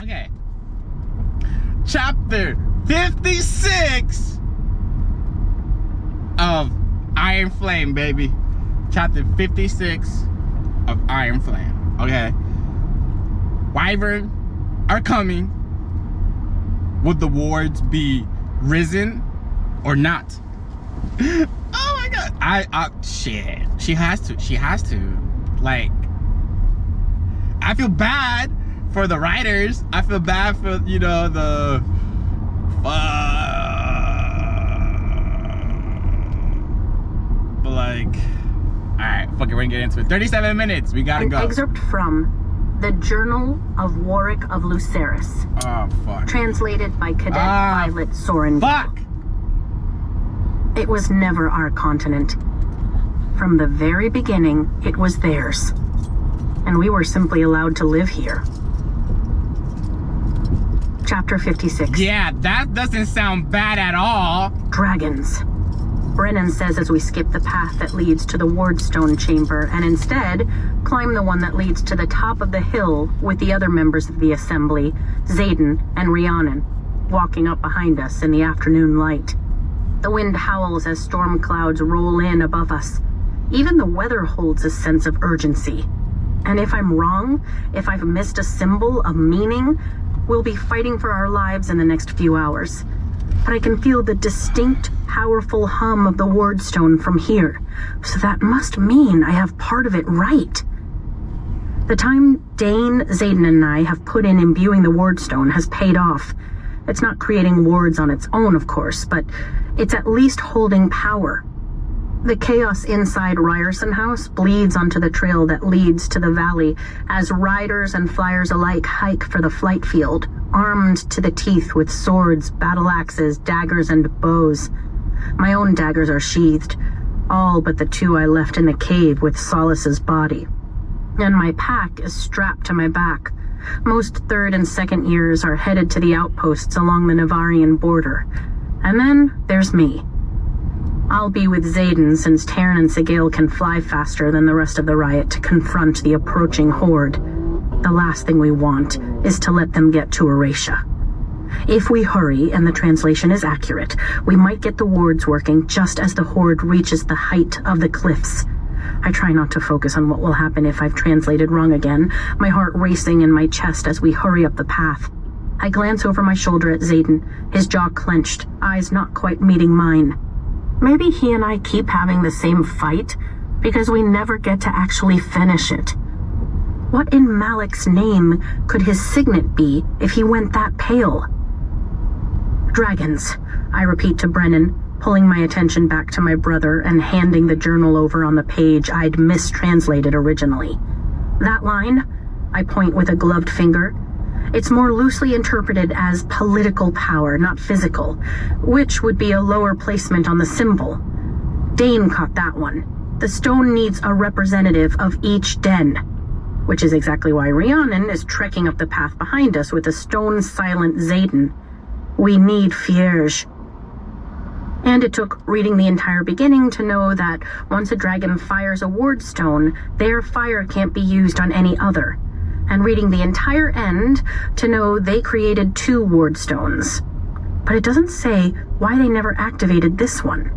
Okay. Chapter 56 of Iron Flame, baby. Chapter 56 of Iron Flame. Okay. Wyvern are coming. Would the wards be risen or not? Oh my god. Shit. She has to. Like, I feel bad for the writers. I feel bad for, you know, the but like, alright, fuck it, we're gonna get into it. 37 minutes, we gotta go. An excerpt from The Journal of Warwick of Lucerys. Oh fuck. Translated by Cadet Violet Soren. Fuck! It was never our continent. From the very beginning, it was theirs. And we were simply allowed to live here. Chapter 56. Yeah, that doesn't sound bad at all. Dragons. Brennan says as we skip the path that leads to the Wardstone chamber and instead climb the one that leads to the top of the hill with the other members of the assembly, Xaden and Rhiannon, walking up behind us in the afternoon light. The wind howls as storm clouds roll in above us. Even the weather holds a sense of urgency. And if I'm wrong, if I've missed a symbol, a meaning, we'll be fighting for our lives in the next few hours. But I can feel the distinct, powerful hum of the Wardstone from here, so that must mean I have part of it right. The time Dane, Xaden, and I have put in imbuing the Wardstone has paid off. It's not creating wards on its own, of course, but it's at least holding power. The chaos inside Ryerson House bleeds onto the trail that leads to the valley as riders and flyers alike hike for the flight field, armed to the teeth with swords, battle axes, daggers, and bows. My own daggers are sheathed, all but the two I left in the cave with Solace's body. And my pack is strapped to my back. Most third and second years are headed to the outposts along the Navarian border. And then there's me. I'll be with Xaden since TAIRN and SGAEYL can fly faster than the rest of the riot to confront the approaching horde. The last thing we want is to let them get to Eratia. If we hurry and the translation is accurate, we might get the wards working just as the horde reaches the height of the cliffs. I try not to focus on what will happen if I've translated wrong again, my heart racing in my chest as we hurry up the path. I glance over my shoulder at Xaden, his jaw clenched, eyes not quite meeting mine. Maybe he and I keep having the same fight because we never get to actually finish it. What in Malik's name could his signet be if he went that pale? Dragons, I repeat to Brennan, pulling my attention back to my brother and handing the journal over on the page I'd mistranslated originally. That line, I point with a gloved finger, it's more loosely interpreted as political power, not physical, which would be a lower placement on the symbol. Dane caught that one. The stone needs a representative of each den, which is exactly why Rhiannon is trekking up the path behind us with a stone-silent Xaden. We need Fierge. And it took reading the entire beginning to know that once a dragon fires a Wardstone, their fire can't be used on any other. And reading the entire end to know they created 2 Wardstones. But it doesn't say why they never activated this one.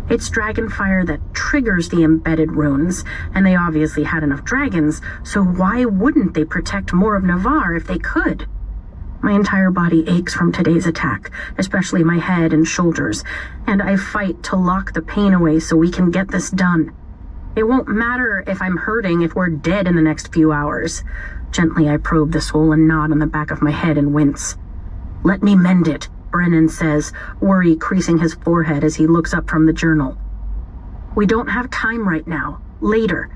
It's dragon fire that triggers the embedded runes, and they obviously had enough dragons, so why wouldn't they protect more of Navarre if they could? My entire body aches from today's attack, especially my head and shoulders, and I fight to lock the pain away so we can get this done. It won't matter if I'm hurting if we're dead in the next few hours. Gently, I probe the swollen knot on the back of my head and wince. Let me mend it, Brennan says, worry creasing his forehead as he looks up from the journal. We don't have time right now. Later.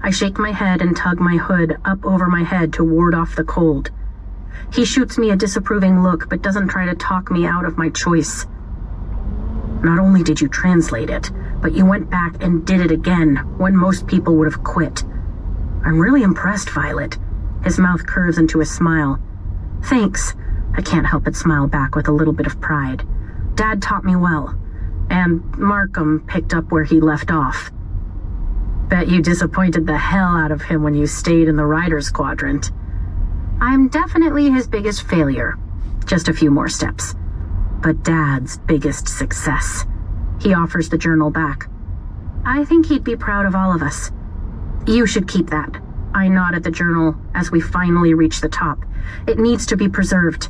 I shake my head and tug my hood up over my head to ward off the cold. He shoots me a disapproving look, but doesn't try to talk me out of my choice. Not only did you translate it, but you went back and did it again when most people would have quit. I'm really impressed, Violet. His mouth curves into a smile. Thanks. I can't help but smile back with a little bit of pride. Dad taught me well, and Markham picked up where he left off. Bet you disappointed the hell out of him when you stayed in the Riders Quadrant. I'm definitely his biggest failure. Just a few more steps. But Dad's biggest success. He offers the journal back. I think he'd be proud of all of us. You should keep that. I nod at the journal as we finally reach the top. It needs to be preserved.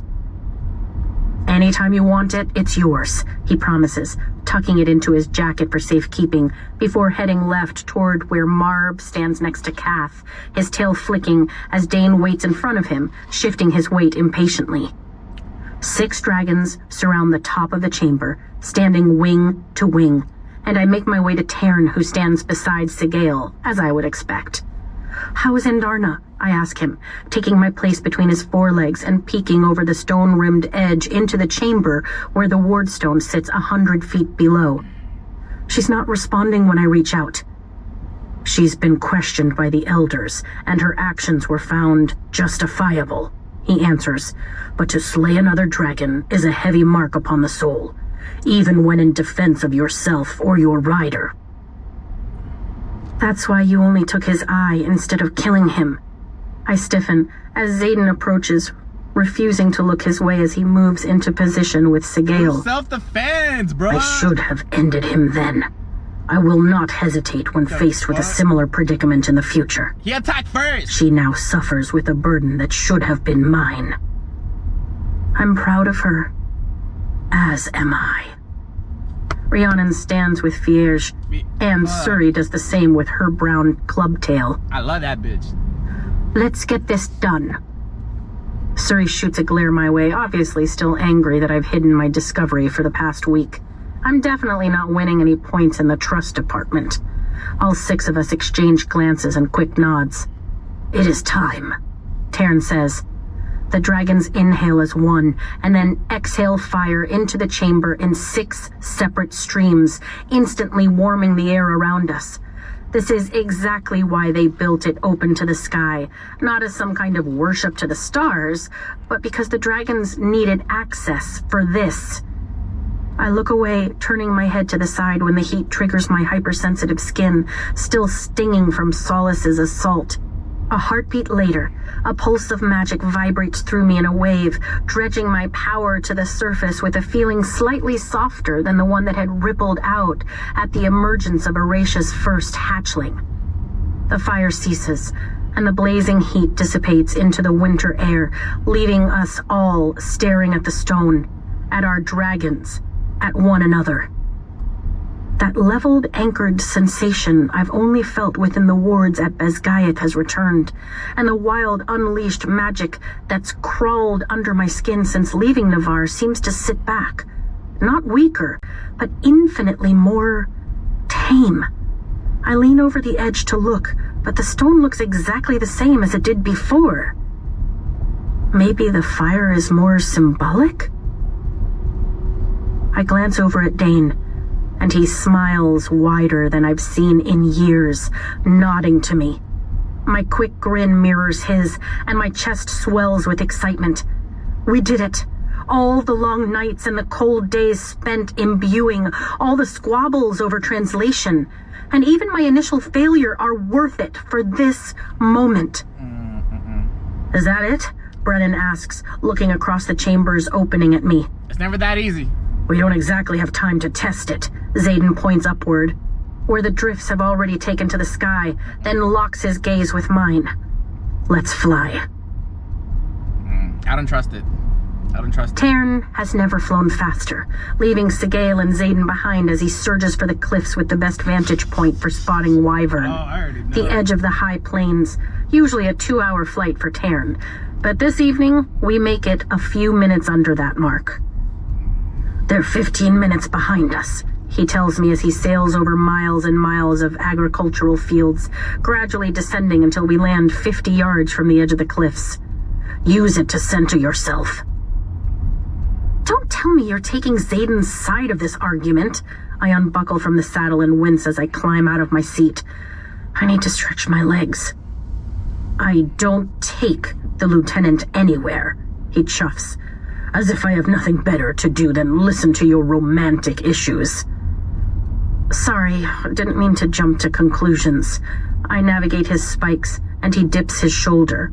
Anytime you want it, it's yours, he promises, tucking it into his jacket for safekeeping before heading left toward where Marb stands next to Kath, his tail flicking as Dane waits in front of him, shifting his weight impatiently. 6 dragons surround the top of the chamber, standing wing to wing, and I make my way to TAIRN, who stands beside SGAEYL, as I would expect. How is Endarna? I ask him, taking my place between his forelegs and peeking over the stone-rimmed edge into the chamber where the wardstone sits 100 feet below. She's not responding when I reach out. She's been questioned by the elders, and her actions were found justifiable, he answers. But to slay another dragon is a heavy mark upon the soul, even when in defense of yourself or your rider. That's why you only took his eye instead of killing him. I stiffen as Xaden approaches, refusing to look his way as he moves into position with SGAEYL. Self-defense, bro. I should have ended him then. I will not hesitate when faced with a similar predicament in the future. He attacked first. She now suffers with a burden that should have been mine. I'm proud of her, as am I. Rhiannon stands with Fierge, and Suri does the same with her brown clubtail. I love that bitch. Let's get this done. Suri shoots a glare my way, obviously still angry that I've hidden my discovery for the past week. I'm definitely not winning any points in the trust department. All 6 of us exchange glances and quick nods. It is time, TAIRN says. The dragons inhale as one, and then exhale fire into the chamber in 6 separate streams, instantly warming the air around us. This is exactly why they built it open to the sky, not as some kind of worship to the stars, but because the dragons needed access for this. I look away, turning my head to the side when the heat triggers my hypersensitive skin, still stinging from Solace's assault. A heartbeat later, a pulse of magic vibrates through me in a wave, dredging my power to the surface with a feeling slightly softer than the one that had rippled out at the emergence of Erasha's first hatchling. The fire ceases, and the blazing heat dissipates into the winter air, leaving us all staring at the stone, at our dragons, at one another. That leveled, anchored sensation I've only felt within the wards at Bezgaik has returned, and the wild, unleashed magic that's crawled under my skin since leaving Navarre seems to sit back. Not weaker, but infinitely more tame. I lean over the edge to look, but the stone looks exactly the same as it did before. Maybe the fire is more symbolic? I glance over at Dane, and he smiles wider than I've seen in years, nodding to me. My quick grin mirrors his, and my chest swells with excitement. We did it. All the long nights and the cold days spent imbuing, all the squabbles over translation, and even my initial failure are worth it for this moment. Is that it? Brennan asks, looking across the chamber's opening at me. It's never that easy. We don't exactly have time to test it. Xaden points upward, where the drifts have already taken to the sky, then locks his gaze with mine. Let's fly. I don't trust it. TAIRN has never flown faster, leaving SGAEYL and Xaden behind as he surges for the cliffs with the best vantage point for spotting Wyvern. I already know. The edge of the high plains, usually a 2-hour flight for TAIRN, but this evening we make it a few minutes under that mark. They're 15 minutes behind us, he tells me as he sails over miles and miles of agricultural fields, gradually descending until we land 50 yards from the edge of the cliffs. Use it to center yourself. Don't tell me you're taking Xaden's side of this argument. I unbuckle from the saddle and wince as I climb out of my seat. I need to stretch my legs. I don't take the lieutenant anywhere, he chuffs, as if I have nothing better to do than listen to your romantic issues. Sorry, didn't mean to jump to conclusions. I navigate his spikes, and he dips his shoulder.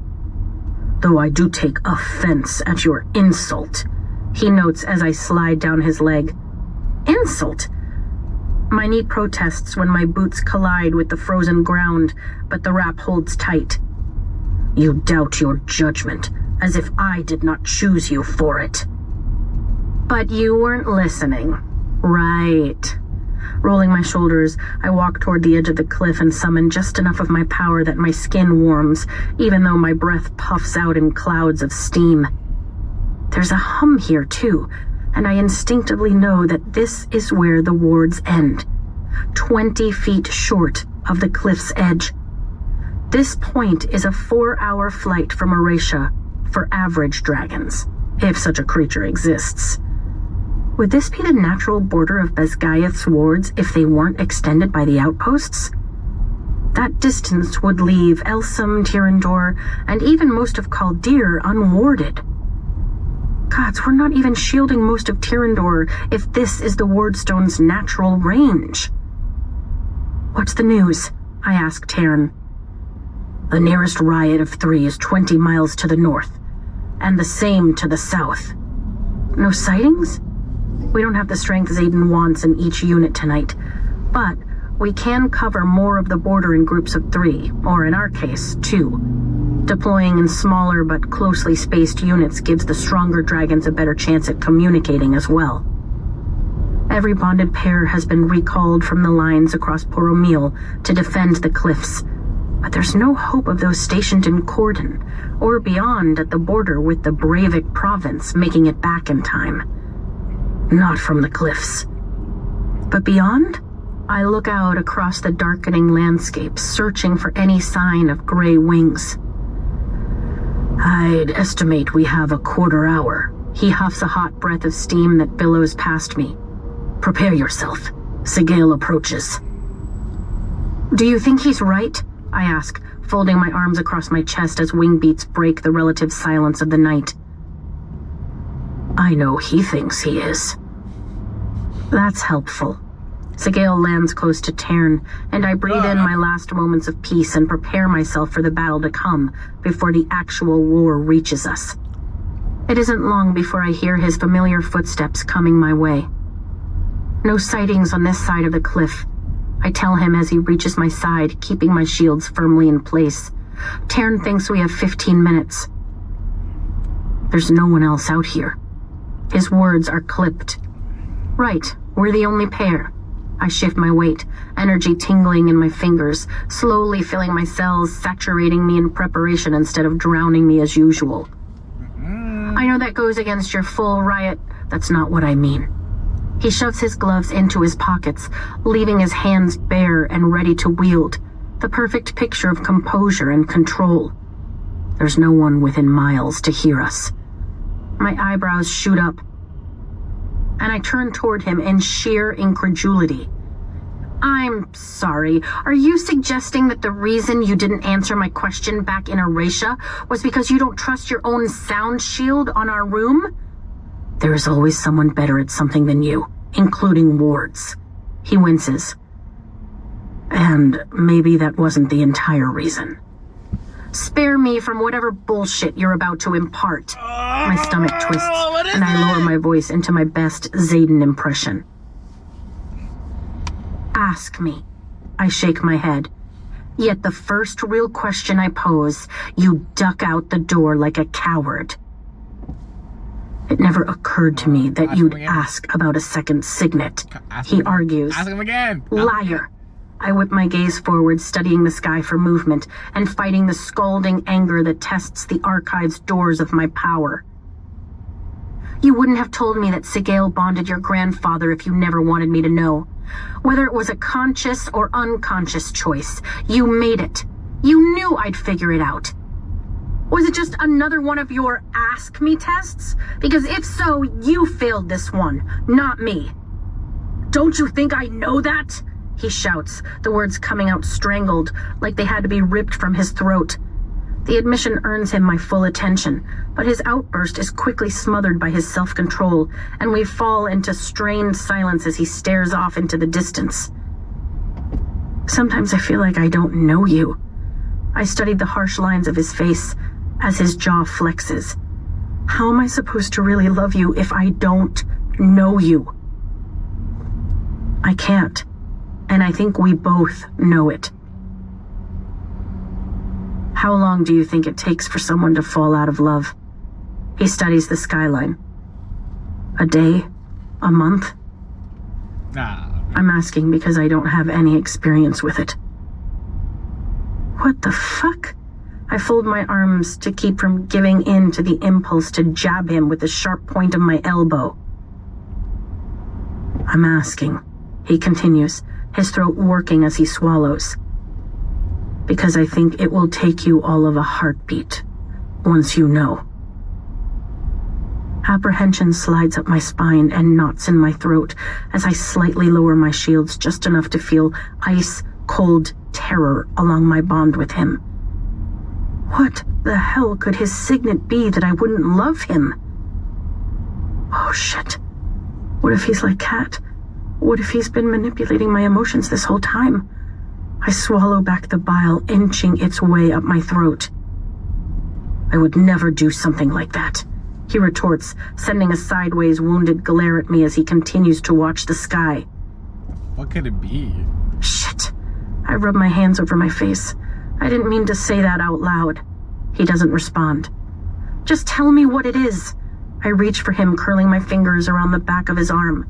though I do take offense at your insult," he notes as I slide down his leg. Insult? My knee protests when my boots collide with the frozen ground, but the wrap holds tight. "You doubt your judgment, as if I did not choose you for it." "But you weren't listening." "Right." Rolling my shoulders, I walk toward the edge of the cliff and summon just enough of my power that my skin warms, even though my breath puffs out in clouds of steam. There's a hum here, too, and I instinctively know that this is where the wards end, 20 feet short of the cliff's edge. This point is a 4-hour flight from Eratia for average dragons, if such a creature exists. Would this be the natural border of Basgaeth's wards if they weren't extended by the outposts? That distance would leave Elsum, Tyrrendor, and even most of Kaldir unwarded. Gods, we're not even shielding most of Tyrrendor if this is the Wardstone's natural range. "What's the news?" I ask TAIRN. "The nearest riot of 3 is 20 miles to the north, and the same to the south." "No sightings?" "We don't have the strength Xaden wants in each unit tonight, but we can cover more of the border in groups of 3, or in our case, 2. Deploying in smaller but closely spaced units gives the stronger dragons a better chance at communicating as well. Every bonded pair has been recalled from the lines across Poromil to defend the cliffs, but there's no hope of those stationed in Cordon, or beyond at the border with the Breivik province making it back in time. Not from the cliffs. But beyond? I look out across the darkening landscape, searching for any sign of gray wings. "I'd estimate we have a quarter hour." He huffs a hot breath of steam that billows past me. "Prepare yourself. SGAEYL approaches." "Do you think he's right?" I ask, folding my arms across my chest as wing beats break the relative silence of the night. "I know he thinks he is." That's helpful. SGAEYL lands close to TAIRN, and I breathe in my last moments of peace and prepare myself for the battle to come before the actual war reaches us. It isn't long before I hear his familiar footsteps coming my way. "No sightings on this side of the cliff," I tell him as he reaches my side, keeping my shields firmly in place. "TAIRN thinks we have 15 minutes. "There's no one else out here." His words are clipped. "Right, we're the only pair." I shift my weight, energy tingling in my fingers, slowly filling my cells, saturating me in preparation instead of drowning me as usual. "I know that goes against your full riot. That's not what I mean." He shoves his gloves into his pockets, leaving his hands bare and ready to wield, the perfect picture of composure and control. There's no one within miles to hear us. My eyebrows shoot up, and I turn toward him in sheer incredulity. "I'm sorry, are you suggesting that the reason you didn't answer my question back in Eratia was because you don't trust your own sound shield on our room?" "There is always someone better at something than you, including wards." He winces. "And maybe that wasn't the entire reason." "Spare me from whatever bullshit you're about to impart." My stomach twists, and I lower my voice into my best Xaden impression. "Ask me." I shake my head. Yet the first real question I pose, you duck out the door like a coward. "It never occurred to me that you'd ask about a second signet," he argues. Ask him again. "Liar." I whip my gaze forward, studying the sky for movement and fighting the scalding anger that tests the archive's doors of my power. "You wouldn't have told me that SGAEYL bonded your grandfather if you never wanted me to know. Whether it was a conscious or unconscious choice, you made it. You knew I'd figure it out. Was it just another one of your ask me tests? Because if so, you failed this one, not me." "Don't you think I know that?" he shouts, the words coming out strangled, like they had to be ripped from his throat. The admission earns him my full attention, but his outburst is quickly smothered by his self-control, and we fall into strained silence as he stares off into the distance. "Sometimes I feel like I don't know you." I studied the harsh lines of his face, as his jaw flexes. How am I supposed to really love you if I don't know you? I can't, and I think we both know it. How long do you think it takes for someone to fall out of love? He studies the skyline. A day? A month? I'm asking because I don't have any experience with it. What the fuck? I fold my arms to keep from giving in to the impulse to jab him with the sharp point of my elbow. I'm asking, he continues, his throat working as he swallows. Because I think it will take you all of a heartbeat once you know. Apprehension slides up my spine and knots in my throat as I slightly lower my shields just enough to feel ice-cold terror along my bond with him. What the hell could his signet be that I wouldn't love him? Oh shit. What if he's like Kat? What if he's been manipulating my emotions this whole time? I swallow back the bile inching its way up my throat. I would never do something like that, he retorts, sending a sideways wounded glare at me as he continues to watch the sky. What could it be? Shit. I rub my hands over my face. I didn't mean to say that out loud. He doesn't respond. Just tell me what it is. I reach for him, curling my fingers around the back of his arm.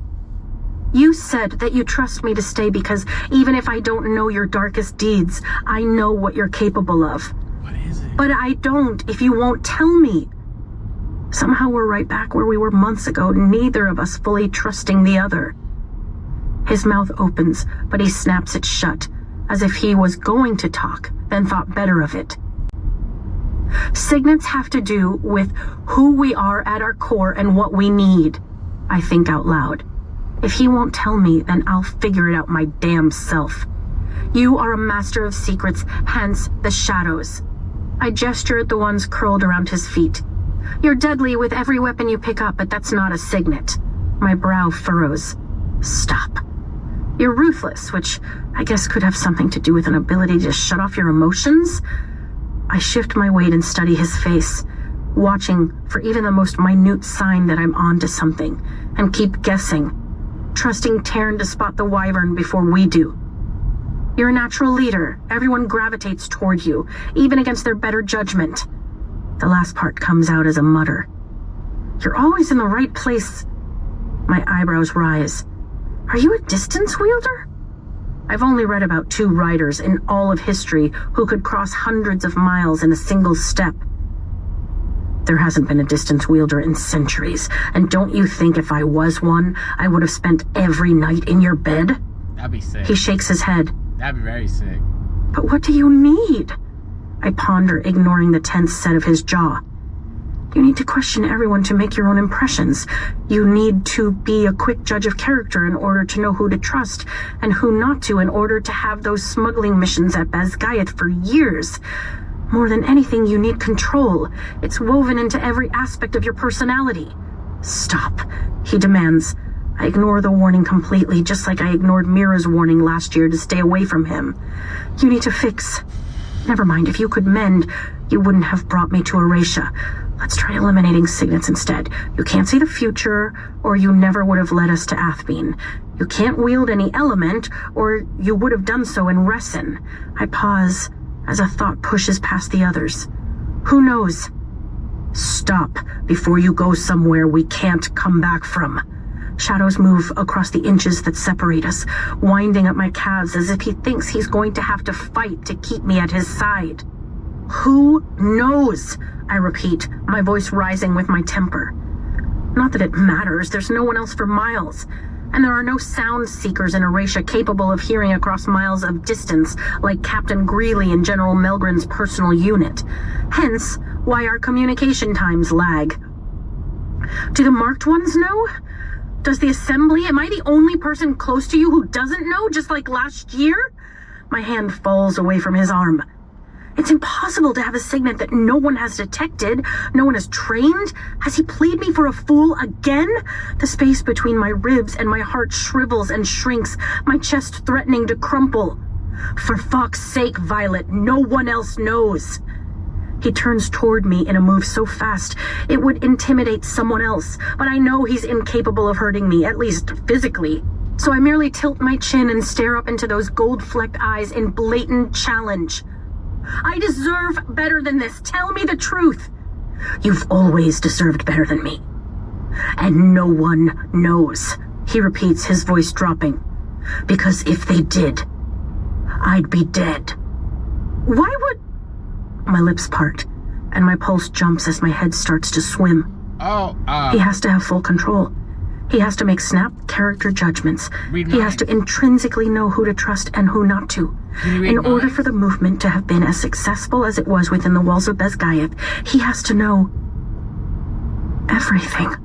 You said that you trust me to stay because even if I don't know your darkest deeds, I know what you're capable of. What is it? But I don't if you won't tell me. Somehow we're right back where we were months ago, neither of us fully trusting the other. His mouth opens, but he snaps it shut, as if he was going to talk, then thought better of it. Signets have to do with who we are at our core and what we need, I think out loud. If he won't tell me, then I'll figure it out my damn self. You are a master of secrets, hence the shadows. I gesture at the ones curled around his feet. You're deadly with every weapon you pick up, but that's not a signet. My brow furrows. Stop. You're ruthless, which I guess could have something to do with an ability to shut off your emotions. I shift my weight and study his face, watching for even the most minute sign that I'm onto something, and keep guessing, trusting TAIRN to spot the wyvern before we do. You're a natural leader. Everyone gravitates toward you, even against their better judgment. The last part comes out as a mutter. You're always in the right place. My eyebrows rise. Are you a distance wielder? I've only read about 2 riders in all of history who could cross hundreds of miles in a single step. There hasn't been a distance wielder in centuries, and don't you think if I was one, I would have spent every night in your bed? That'd be sick. He shakes his head. That'd be very sick. But what do you need? I ponder, ignoring the tense set of his jaw. You need to question everyone to make your own impressions. You need to be a quick judge of character in order to know who to trust and who not to in order to have those smuggling missions at SGAEYL for years. More than anything, you need control. It's woven into every aspect of your personality. Stop, he demands. I ignore the warning completely, just like I ignored Mira's warning last year to stay away from him. You need to fix. Never mind, if you could mend, you wouldn't have brought me to Erasia. Let's try eliminating signets instead. You can't see the future, or you never would have led us to Athbeen. You can't wield any element, or you would have done so in Resin. I pause as a thought pushes past the others. Who knows? Stop before you go somewhere we can't come back from. Shadows move across the inches that separate us, winding up my calves as if he thinks he's going to have to fight to keep me at his side. Who knows? I repeat, my voice rising with my temper. Not that it matters, there's no one else for miles. And there are no sound seekers in Erasia capable of hearing across miles of distance like Captain Greeley and General Melgren's personal unit. Hence, why our communication times lag. Do the marked ones know? Does the assembly? Am I the only person close to you who doesn't know, just like last year? My hand falls away from his arm. It's impossible to have a signet that no one has detected, no one has trained. Has he played me for a fool again? The space between my ribs and my heart shrivels and shrinks, my chest threatening to crumple. For fuck's sake, Violet, no one else knows. He turns toward me in a move so fast it would intimidate someone else, but I know he's incapable of hurting me, at least physically. So I merely tilt my chin and stare up into those gold-flecked eyes in blatant challenge. I deserve better than this. Tell me the truth. You've always deserved better than me. And no one knows, he repeats, his voice dropping. Because if they did, I'd be dead. Why would... My lips part, and my pulse jumps as my head starts to swim. He has to have full control. He has to make snap character judgments. He has to intrinsically know who to trust and who not to. In order for the movement to have been as successful as it was within the walls of SGAEYL, he has to know everything.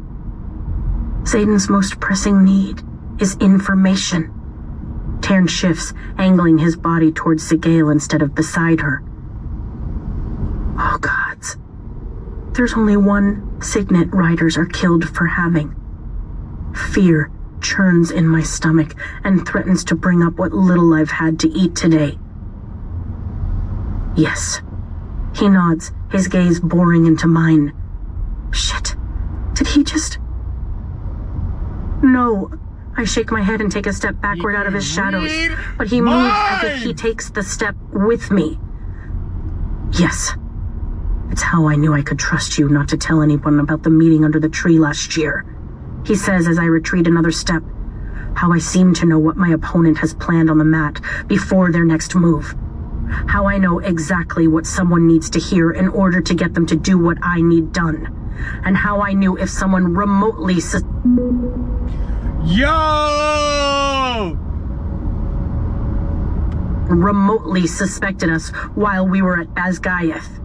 Zayden's most pressing need is information. TAIRN shifts, angling his body towards SGAEYL instead of beside her. Oh, gods. There's only one signet riders are killed for having. Fear churns in my stomach and threatens to bring up what little I've had to eat today. Yes. He nods, his gaze boring into mine. Shit. Did he just... No. I shake my head and take a step backward out of his shadows, but he moves as if he takes the step with me. Yes. It's how I knew I could trust you not to tell anyone about the meeting under the tree last year. He says as I retreat another step. How I seem to know what my opponent has planned on the mat before their next move. How I know exactly what someone needs to hear in order to get them to do what I need done. And how I knew if someone remotely remotely suspected us while we were at SGAEYL.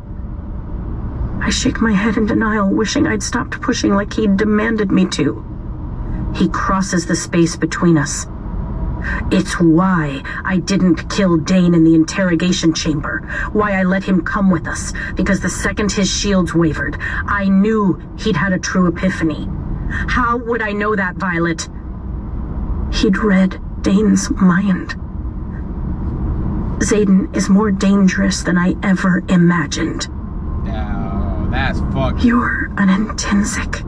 I shake my head in denial, wishing I'd stopped pushing like he'd demanded me to. He crosses the space between us. It's why I didn't kill Dane in the interrogation chamber, why I let him come with us, because the second his shields wavered, I knew he'd had a true epiphany. How would I know that, Violet? He'd read Dane's mind. Zayden is more dangerous than I ever imagined. No, that's fucked. You're an intrinsic,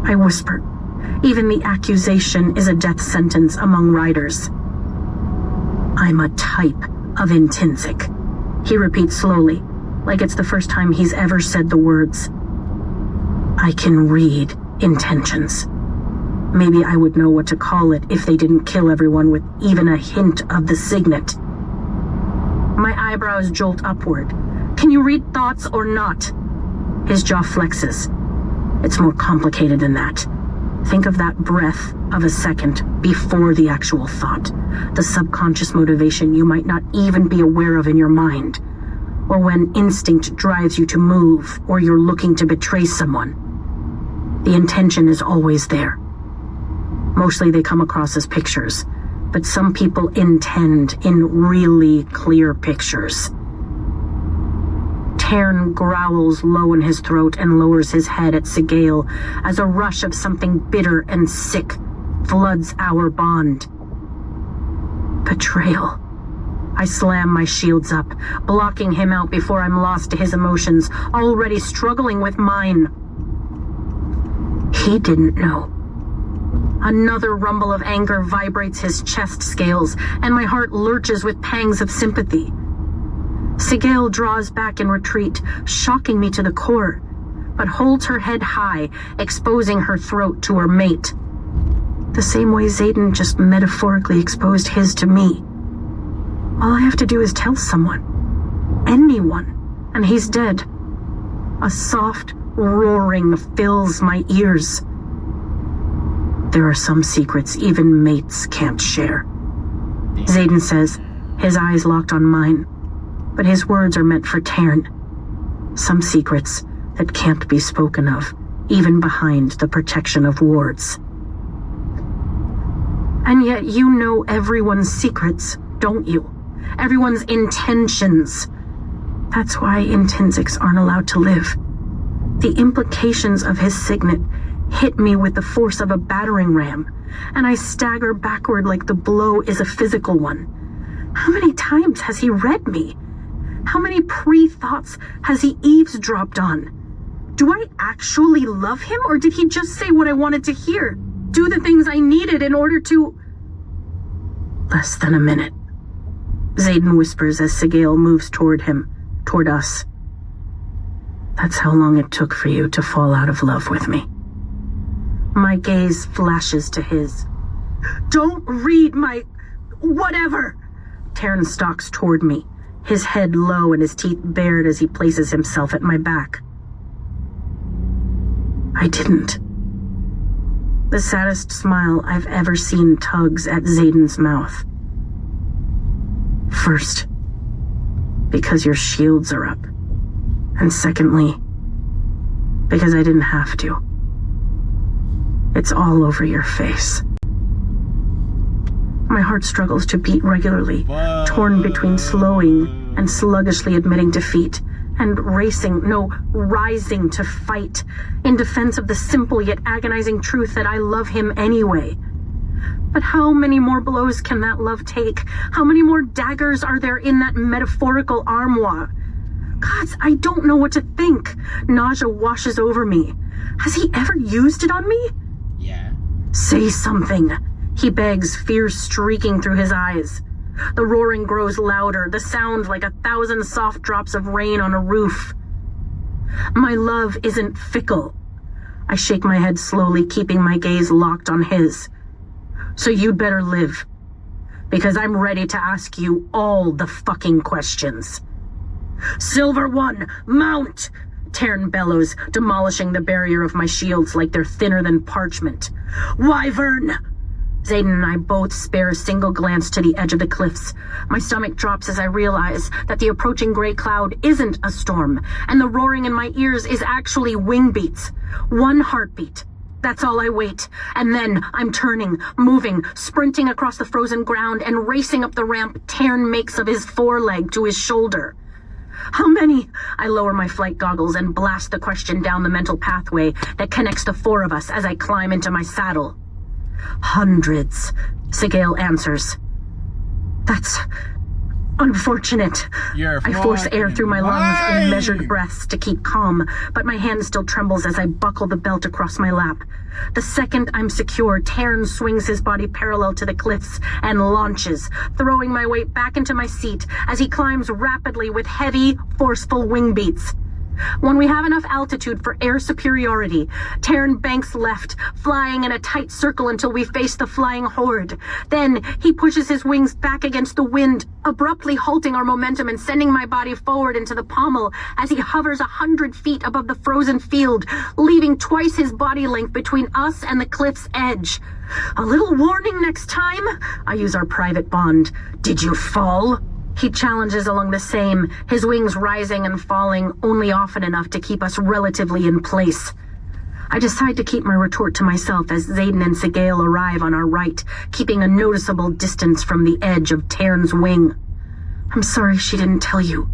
I whispered. Even the accusation is a death sentence among riders. I'm a type of intrinsic, he repeats slowly, like it's the first time he's ever said the words. I can read intentions. Maybe I would know what to call it if they didn't kill everyone with even a hint of the signet. My eyebrows jolt upward. Can you read thoughts or not? His jaw flexes. It's more complicated than that. Think of that breath of a second before the actual thought. The subconscious motivation you might not even be aware of in your mind. Or when instinct drives you to move, or you're looking to betray someone. The intention is always there. Mostly they come across as pictures, but some people intend in really clear pictures. TAIRN growls low in his throat and lowers his head at SGAEYL as a rush of something bitter and sick floods our bond. Betrayal. I slam my shields up, blocking him out before I'm lost to his emotions, already struggling with mine. He didn't know. Another rumble of anger vibrates his chest scales, and my heart lurches with pangs of sympathy. SGAEYL draws back in retreat, shocking me to the core, but holds her head high, exposing her throat to her mate. The same way Zayden just metaphorically exposed his to me. All I have to do is tell someone. Anyone. And he's dead. A soft roaring fills my ears. There are some secrets even mates can't share. Zayden says, his eyes locked on mine. But his words are meant for TAIRN. Some secrets that can't be spoken of, even behind the protection of wards. And yet you know everyone's secrets, don't you? Everyone's intentions. That's why intrinsics aren't allowed to live. The implications of his signet hit me with the force of a battering ram, and I stagger backward like the blow is a physical one. How many times has he read me? How many pre-thoughts has he eavesdropped on? Do I actually love him, or did he just say what I wanted to hear? Do the things I needed in order to... Less than a minute. Xaden whispers as SGAEYL moves toward him, toward us. That's how long it took for you to fall out of love with me. My gaze flashes to his. Don't read my... whatever! TAIRN stalks toward me, his head low and his teeth bared as he places himself at my back. I didn't. The saddest smile I've ever seen tugs at Xaden's mouth. First, because your shields are up. And secondly, because I didn't have to. It's all over your face. My heart struggles to beat regularly, torn between slowing and sluggishly admitting defeat, and rising to fight, in defense of the simple yet agonizing truth that I love him anyway. But how many more blows can that love take? How many more daggers are there in that metaphorical armoire? Gods, I don't know what to think. Nausea washes over me. Has he ever used it on me? Yeah. Say something, he begs, fear streaking through his eyes. The roaring grows louder, the sound like 1,000 soft drops of rain on a roof. My love isn't fickle. I shake my head slowly, keeping my gaze locked on his. So you'd better live, because I'm ready to ask you all the fucking questions. Silver One, mount! TAIRN bellows, demolishing the barrier of my shields like they're thinner than parchment. Wyvern! Xaden and I both spare a single glance to the edge of the cliffs. My stomach drops as I realize that the approaching gray cloud isn't a storm, and the roaring in my ears is actually wing beats. One heartbeat. That's all I wait. And then I'm turning, moving, sprinting across the frozen ground and racing up the ramp TAIRN makes of his foreleg to his shoulder. How many? I lower my flight goggles and blast the question down the mental pathway that connects the four of us as I climb into my saddle. Hundreds, SGAEYL answers. That's unfortunate. I force air through my lungs in measured breaths to keep calm, but my hand still trembles as I buckle the belt across my lap. The second I'm secure, TAIRN swings his body parallel to the cliffs and launches, throwing my weight back into my seat as he climbs rapidly with heavy, forceful wing beats. When we have enough altitude for air superiority, TAIRN banks left, flying in a tight circle until we face the flying horde. Then he pushes his wings back against the wind, abruptly halting our momentum and sending my body forward into the pommel as he hovers 100 feet above the frozen field, leaving twice his body length between us and the cliff's edge. A little warning next time? I use our private bond. Did you fall? He challenges along the same, his wings rising and falling only often enough to keep us relatively in place. I decide to keep my retort to myself as Xaden and SGAEYL arrive on our right, keeping a noticeable distance from the edge of TAIRN's wing. I'm sorry she didn't tell you.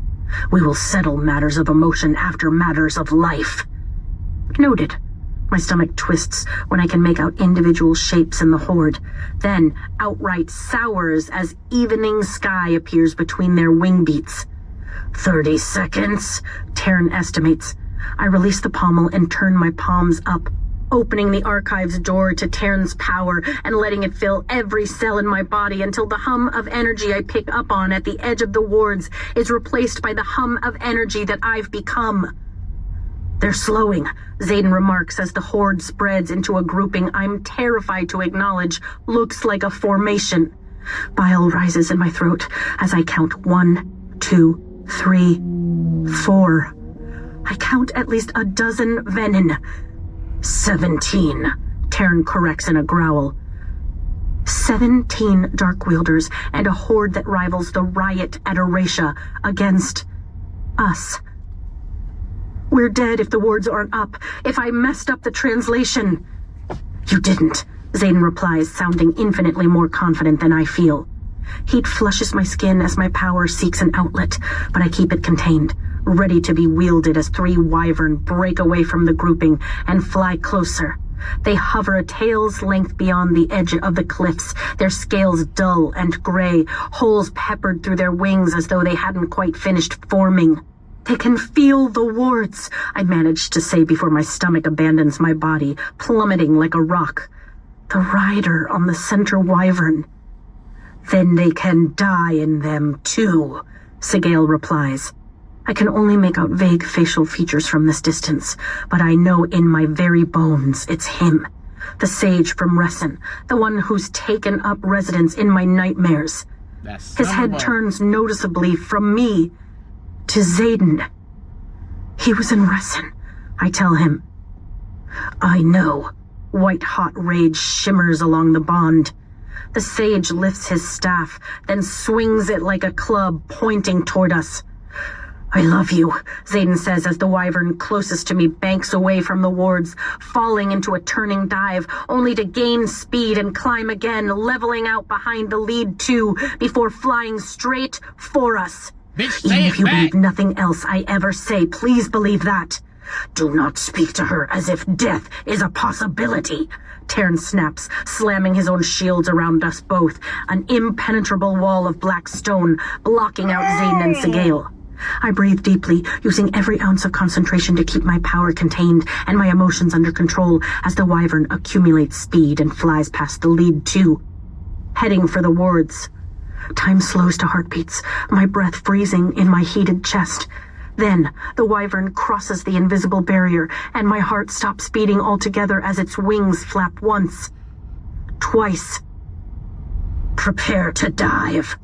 We will settle matters of emotion after matters of life. Noted. My stomach twists when I can make out individual shapes in the horde, then outright sours as evening sky appears between their wing beats. 30 seconds, TAIRN estimates. I release the pommel and turn my palms up, opening the archive's door to TAIRN's power and letting it fill every cell in my body until the hum of energy I pick up on at the edge of the wards is replaced by the hum of energy that I've become. They're slowing, Xaden remarks as the horde spreads into a grouping I'm terrified to acknowledge looks like a formation. Bile rises in my throat as I count 1, 2, 3, 4. I count at least a dozen venin. 17, TAIRN corrects in a growl. 17 dark wielders and a horde that rivals the riot at Eratia against us. We're dead if the wards aren't up, if I messed up the translation. You didn't, Xaden replies, sounding infinitely more confident than I feel. Heat flushes my skin as my power seeks an outlet, but I keep it contained, ready to be wielded as 3 wyvern break away from the grouping and fly closer. They hover a tail's length beyond the edge of the cliffs, their scales dull and gray, holes peppered through their wings as though they hadn't quite finished forming. They can feel the wards, I manage to say before my stomach abandons my body, plummeting like a rock. The rider on the center wyvern. Then they can die in them too, SGAEYL replies. I can only make out vague facial features from this distance, but I know in my very bones it's him. The sage from Ressen, the one who's taken up residence in my nightmares. His head turns noticeably from me to Zayden. He was in Ressen, I tell him. I know. White-hot rage shimmers along the bond. The sage lifts his staff, then swings it like a club, pointing toward us. I love you, Zayden says as the wyvern closest to me banks away from the wards, falling into a turning dive, only to gain speed and climb again, leveling out behind the lead two before flying straight for us. Even if you believe nothing else I ever say, please believe that. Do not speak to her as if death is a possibility. TAIRN snaps, slamming his own shields around us both, an impenetrable wall of black stone blocking out Zayden and SGAEYL. I breathe deeply, using every ounce of concentration to keep my power contained and my emotions under control as the wyvern accumulates speed and flies past the lead two, heading for the wards. Time slows to heartbeats, my breath freezing in my heated chest. Then, the wyvern crosses the invisible barrier, and my heart stops beating altogether as its wings flap once. Twice. Prepare to dive.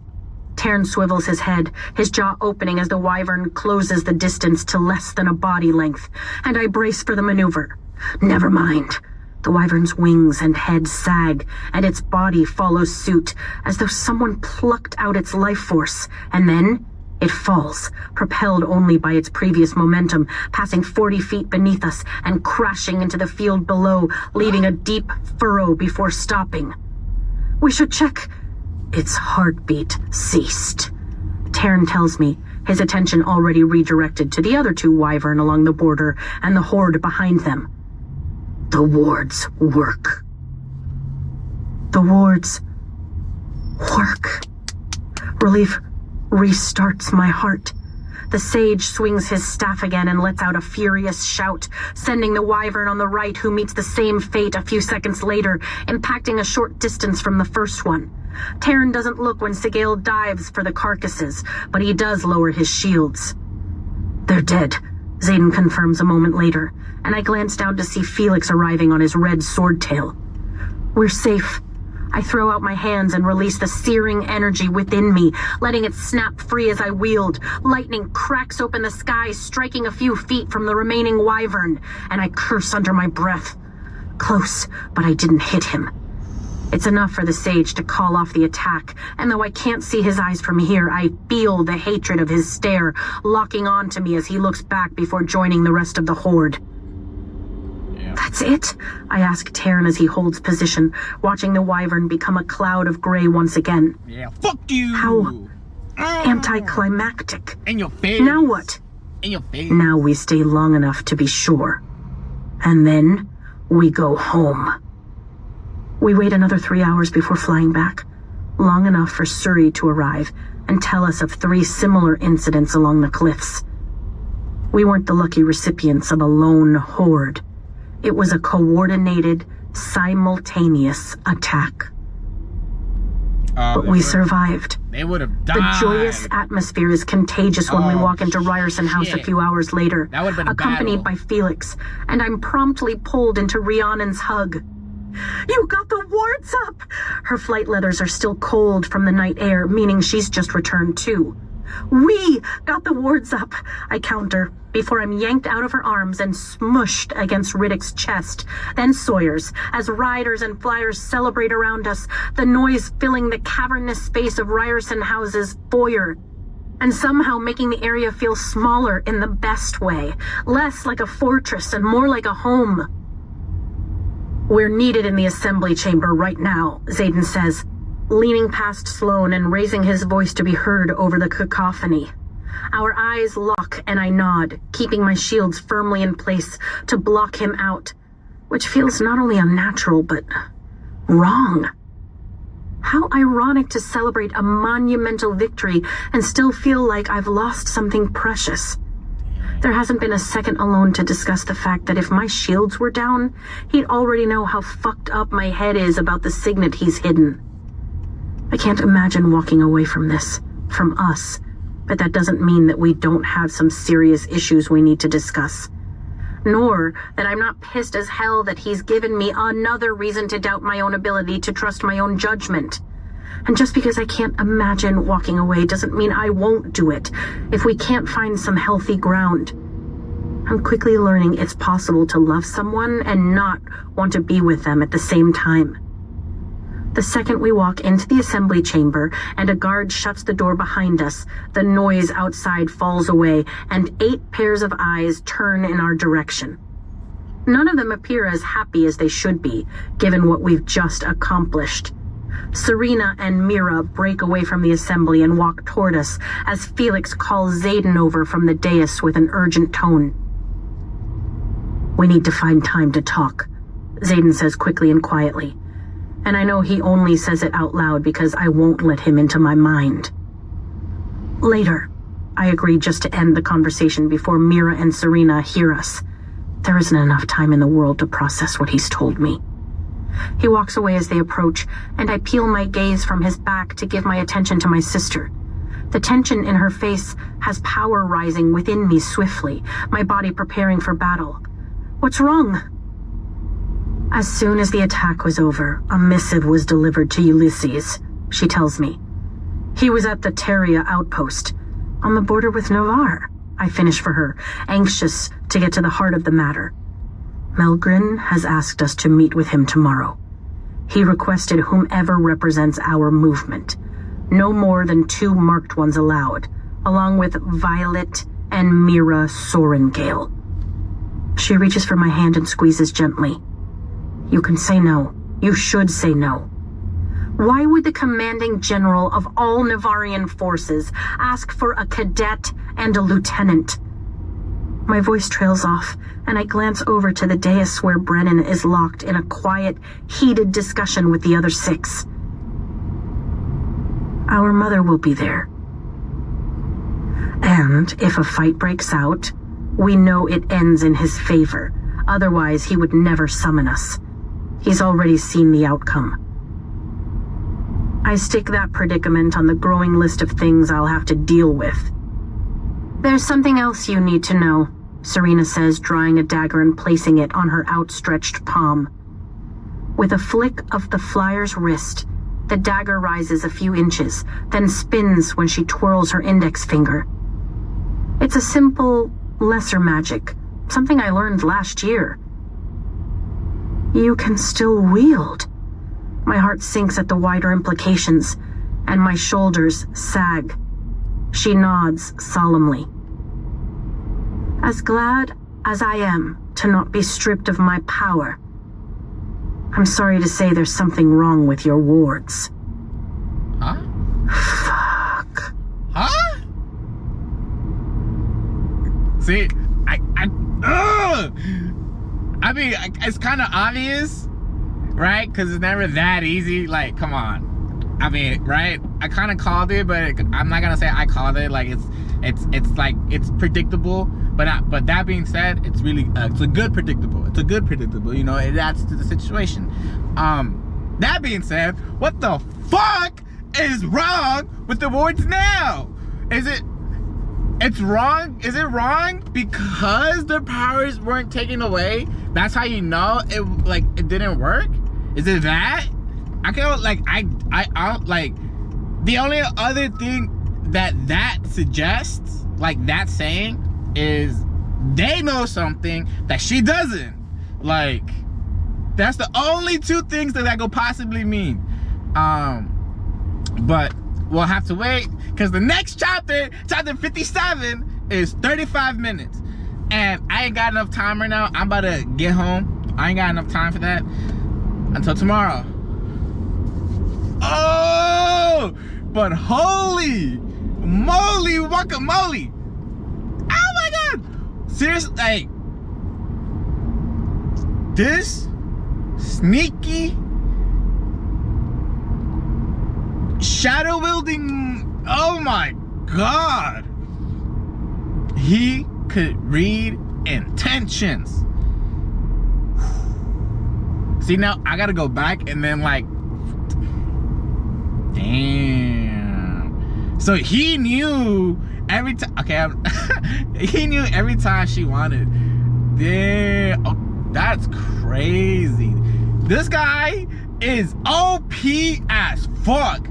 TAIRN swivels his head, his jaw opening as the wyvern closes the distance to less than a body length, and I brace for the maneuver. Never mind. The wyvern's wings and head sag, and its body follows suit, as though someone plucked out its life force, and then it falls, propelled only by its previous momentum, passing 40 feet beneath us and crashing into the field below, leaving a deep furrow before stopping. We should check. Its heartbeat ceased. TAIRN tells me, his attention already redirected to the other two wyvern along the border and the horde behind them. The wards work. The wards work. Relief restarts my heart. The sage swings his staff again and lets out a furious shout, sending the wyvern on the right, who meets the same fate a few seconds later, impacting a short distance from the first one. TAIRN doesn't look when SGAEYL dives for the carcasses, but he does lower his shields. They're dead, Zayden confirms a moment later, and I glance down to see Felix arriving on his red swordtail. We're safe. I throw out my hands and release the searing energy within me, letting it snap free as I wield. Lightning cracks open the sky, striking a few feet from the remaining wyvern, and I curse under my breath. Close, but I didn't hit him. It's enough for the sage to call off the attack, and though I can't see his eyes from here, I feel the hatred of his stare locking on to me as he looks back before joining the rest of the horde. That's it? I ask TAIRN as he holds position, watching the wyvern become a cloud of gray once again. Yeah, fuck you! How anticlimactic. In your face. Now what? In your face. Now we stay long enough to be sure. And then we go home. We wait another 3 hours before flying back, long enough for Suri to arrive and tell us of 3 similar incidents along the cliffs. We weren't the lucky recipients of a lone horde. It was a coordinated, simultaneous attack. But we survived. They would have died. The joyous atmosphere is contagious when we walk into Ryerson House a few hours later, That would have been accompanied by Felix, and I'm promptly pulled into Rhiannon's hug. You got the wards up! Her flight leathers are still cold from the night air, meaning she's just returned too. We got the wards up, I counter, before I'm yanked out of her arms and smushed against Riddick's chest, then Sawyer's, as riders and flyers celebrate around us, the noise filling the cavernous space of Ryerson House's foyer, and somehow making the area feel smaller in the best way, less like a fortress and more like a home. We're needed in the assembly chamber right now, Zayden says, leaning past Sloane and raising his voice to be heard over the cacophony. Our eyes lock and I nod, keeping my shields firmly in place to block him out. which feels not only unnatural, but wrong. How ironic to celebrate a monumental victory and still feel like I've lost something precious. There hasn't been a second alone to discuss the fact that if my shields were down, he'd already know how fucked up my head is about the signet he's hidden. I can't imagine walking away from this, from us, but that doesn't mean that we don't have some serious issues we need to discuss. Nor that I'm not pissed as hell that he's given me another reason to doubt my own ability to trust my own judgment. And just because I can't imagine walking away doesn't mean I won't do it if we can't find some healthy ground. I'm quickly learning it's possible to love someone and not want to be with them at the same time. The second we walk into the assembly chamber and a guard shuts the door behind us, the noise outside falls away and 8 pairs of eyes turn in our direction. None of them appear as happy as they should be, given what we've just accomplished. Serena and Mira break away from the assembly and walk toward us as Felix calls Xaden over from the dais with an urgent tone. "We need to find time to talk," Xaden says quickly and quietly. And I know he only says it out loud because I won't let him into my mind. "Later," I agree, just to end the conversation before Mira and Serena hear us. There isn't enough time in the world to process what he's told me. He walks away as they approach, and I peel my gaze from his back to give my attention to my sister. The tension in her face has power rising within me swiftly, my body preparing for battle. "What's wrong?" "As soon as the attack was over, a missive was delivered to Ulysses," she tells me. "He was at the Teria outpost, on the border with Navarre," I finish for her, anxious to get to the heart of the matter. "Melgrin has asked us to meet with him tomorrow. He requested whomever represents our movement. No more than 2 marked ones allowed, along with Violet and Mira Sorengale." She reaches for my hand and squeezes gently. "You can say no. You should say no. Why would the commanding general of all Navarrian forces ask for a cadet and a lieutenant?" My voice trails off, and I glance over to the dais where Brennan is locked in a quiet, heated discussion with the other 6. "Our mother will be there. And if a fight breaks out, we know it ends in his favor. Otherwise, he would never summon us. He's already seen the outcome." I stick that predicament on the growing list of things I'll have to deal with. "There's something else you need to know," Serena says, drawing a dagger and placing it on her outstretched palm. With a flick of the flyer's wrist, the dagger rises a few inches, then spins when she twirls her index finger. It's a simple, lesser magic, something I learned last year. "You can still wield." My heart sinks at the wider implications, and my shoulders sag. She nods solemnly. "As glad as I am to not be stripped of my power, I'm sorry to say there's something wrong with your wards." Huh? Fuck. Huh? See, I mean, it's kind of obvious, right? Because it's never that easy. Like, come on. I mean, right? I kind of called it, but I'm not gonna say I called it. Like, it's like it's predictable. But that being said, it's really it's a good predictable. It's a good predictable. You know, it adds to the situation. That being said, what the fuck is wrong with the wards now? It's wrong? Is it wrong because their powers weren't taken away? That's how you know it didn't work? Is it that? I can't, like, I don't, like, the only other thing that suggests, like, that saying, is they know something that she doesn't. Like, that's the only 2 things that could possibly mean. But we'll have to wait, because the next chapter 57, is 35 minutes. And I ain't got enough time right now. I'm about to get home. I ain't got enough time for that until tomorrow. Oh, but holy moly guacamole. Oh my God. Seriously, like, this sneaky shadow wielding, oh my god, he could read intentions. See, now I gotta go back and then like, damn. So he knew every time. Okay, he knew every time she wanted. Damn, oh, that's crazy. This guy is OP as fuck.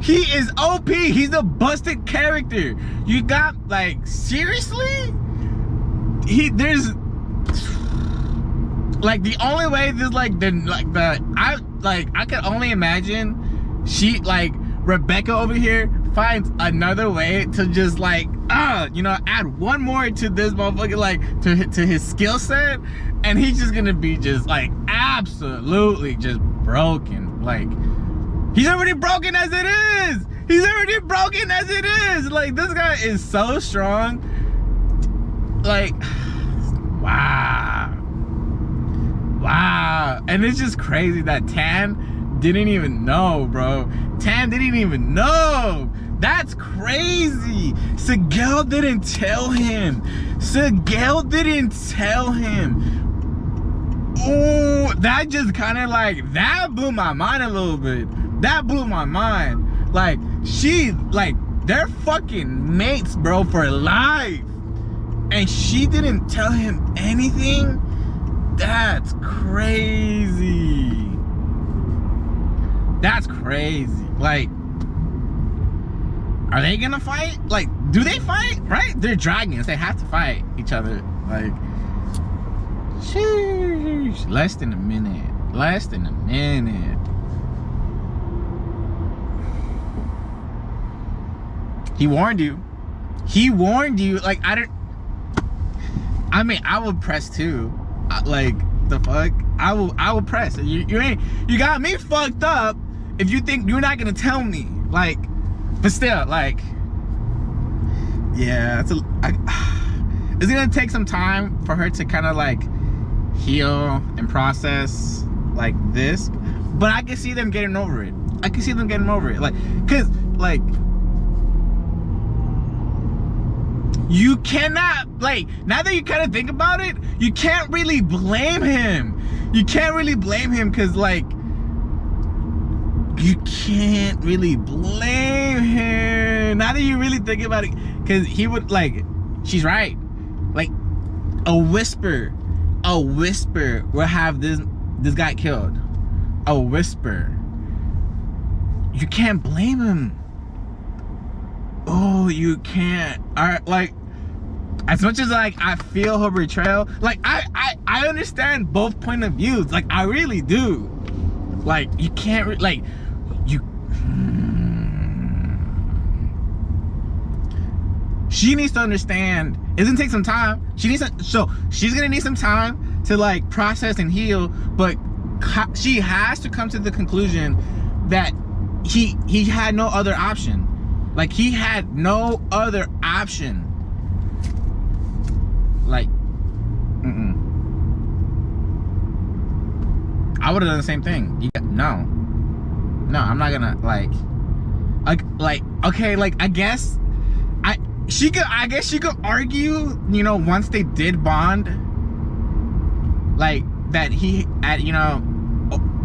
He is OP. He's a busted character. You got, like, seriously? There's like the only way this I can only imagine she, like, Rebecca over here finds another way to just like you know, add one more to this motherfucker, like to his skill set, and he's just gonna be just like absolutely just broken. Like, he's already broken as it is. He's already broken as it is. Like, this guy is so strong. Like, wow. And it's just crazy that Tan didn't even know, bro. Tan didn't even know. That's crazy. SGAEYL didn't tell him. SGAEYL didn't tell him. Oh, that just kind of like, that blew my mind a little bit. That blew my mind. Like, they're fucking mates, bro, for life. And she didn't tell him anything? That's crazy. That's crazy. Like, are they gonna fight? Like, do they fight? Right? They're dragons. They have to fight each other. Like, sheesh. Less than a minute. Less than a minute. He warned you. He warned you. Like, I mean, I would press too. Like, the fuck? I will press. You got me fucked up if you think you're not gonna tell me. Like, but still, like, yeah, it's gonna take some time for her to kind of like heal and process like this. But I can see them getting over it. I can see them getting over it. Like, cause like, you cannot, like, now that you kind of think about it, you can't really blame him. You can't really blame him, because, like, you can't really blame him. Now that you really think about it, because he would, like, she's right. Like, a whisper will have this guy killed. A whisper. You can't blame him. Oh, you can't. Like, as much as like I feel her betrayal, like I understand both point of views. Like, I really do. Like, you can't like you. She needs to understand. It's gonna take some time. She needs to. So she's gonna need some time to like process and heal. But she has to come to the conclusion that he had no other option. Like, he had no other option. Like, I would have done the same thing. No, I'm not gonna like, okay, like, I guess she could argue, you know, once they did bond, like, that he had, you know,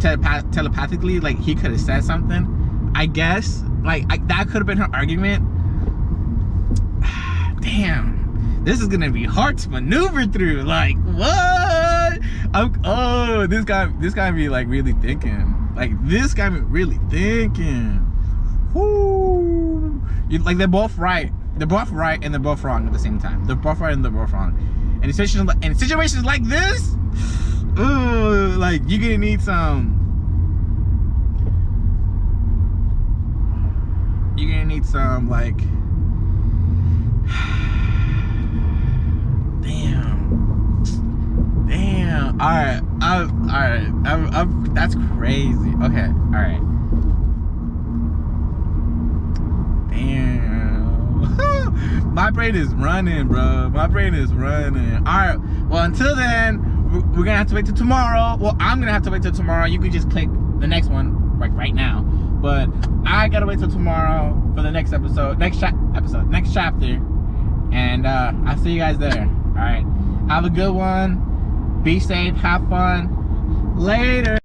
telepathically, like, he could have said something. I guess, like, that could have been her argument. Damn, this is gonna be hard to maneuver through. Like, what? Oh, this guy be like really thinking. Like, this guy be really thinking. Whoo! Like, they're both right. They're both right and they're both wrong at the same time. They're both right and they're both wrong. And in situations like this, ooh, like, you're gonna need some. You're gonna need some, like, damn. All right. That's crazy. Okay. All right. Damn. My brain is running, bro. My brain is running. All right. Well, until then, we're gonna have to wait till tomorrow. Well, I'm gonna have to wait till tomorrow. You can just click the next one like right now. But I gotta wait till tomorrow for the next episode, next chapter. And I'll see you guys there. All right. Have a good one. Be safe. Have fun. Later.